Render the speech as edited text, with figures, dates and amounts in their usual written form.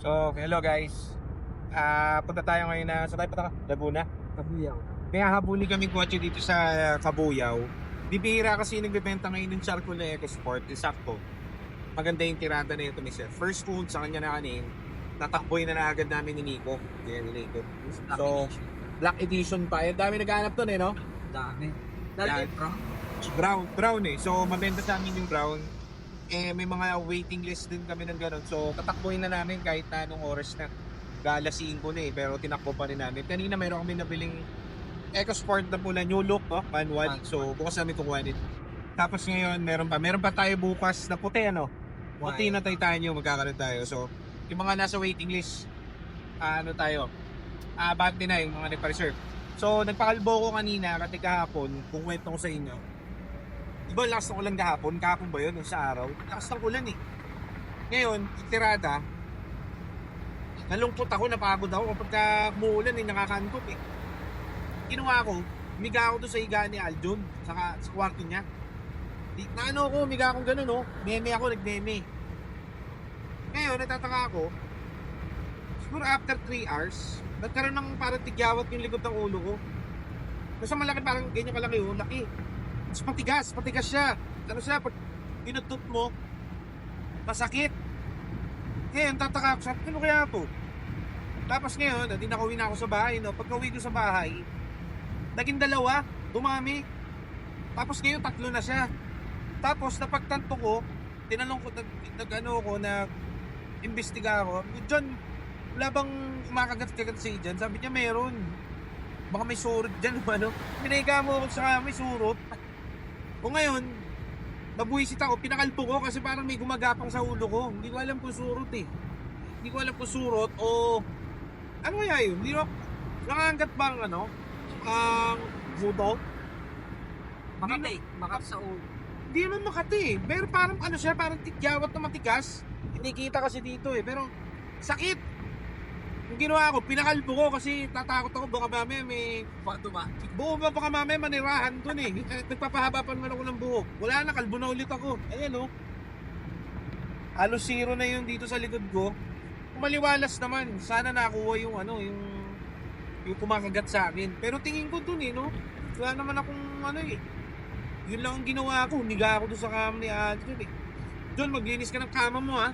So, hello guys. Punta tayo ngayon sa tayo punta ka? Laguna. Kabuyaw. May hahabulin kaming kotse dito sa Kabuyaw. Bibihira kasi nagbebenta ngayon ng charcoal na EcoSport. Sakto. Maganda yung tirada na ito ni Sir. First food sa kanya na kanin. Tatakboy na agad namin ni Nico. Yan, ni Nico. So, Black Edition pa. Yung dami naghahanap to no? Dami. Yan. Dali, bro. Brown eh. So, mabenta sa amin yung brown. May mga waiting list din kami ng gano'n. So, tatakbuhin na namin kahit na anong oras na. Gala 5 na eh, pero tinakbo pa rin namin. Kanina mayroon kami nabiling EcoSport na pula, new look, manual. So, bukas namin kukuha nito. Tapos ngayon, meron pa tayo bukas na puti, puti na Titanium, magkakaroon tayo. So, yung mga nasa waiting list, bati na yung mga nagpa-reserve. So, nagpakalbo ko kanina, kasi kahapon, kung kwento ko sa inyo, diba lakas ng ulan kahapon ba yun, sa araw? Lakas ng ulan eh. Ngayon, tirada, nalungkot ako, napagod ako kapag umuulan eh, nakakantot eh. Ginawa ko, humiga ako doon sa higa ni Aljon, sa kwarto niya. Humiga akong gano'n, meme ako, nag-meme. Ngayon, natataka ako, siguro after 3 hours, nagkaroon ng parang tigyawat yung likod ng ulo ko. Basta malaki, parang ganyan kalaki, laki. Tapos patigas siya. Pag pinutot mo, masakit. Ngayon, tataka ako, sabi ko, ano kaya ito? Tapos ngayon, hindi nakauwi na ako sa bahay, Pagka-uwi ko sa bahay, naging 2, dumami. Tapos ngayon, 3 na siya. Tapos, napagtanto ko, tinanong ko, nag-imbestiga ako, John, wala bang kumakagat-kagat siya dyan? Sabi niya, meron. Baka may surot dyan, Pinahiga mo ako sa may surot. O ngayon, nabuwisit ako, pinakalpo ko kasi parang may gumagapang sa ulo ko. Hindi ko alam kung surot eh. Hindi ko alam kung surot o ano kaya yun? Hindi ko, nakanggat bang buto? Makati sa ulo. Hindi naman makati eh. Pero parang parang tigyawat na matigas. Hindi kita kasi dito eh. Pero sakit. Yung ginawa ko, pinakalpo ko kasi tatakot ako baka mamaya may baka mamaya manirahan dun eh. Nagpapahaba pa naman ako ng buhok. Wala na, kalbo na ulit ako. Ayan Halos 0 na yun dito sa likod ko. Maliwalas naman. Sana nakuha yung yung kumakagat sa akin. Pero tingin ko dun wala naman akong yun lang ang ginawa ko. Humiga ako dun sa kama ni Adrian eh. John, maglinis ka ng kama mo ha.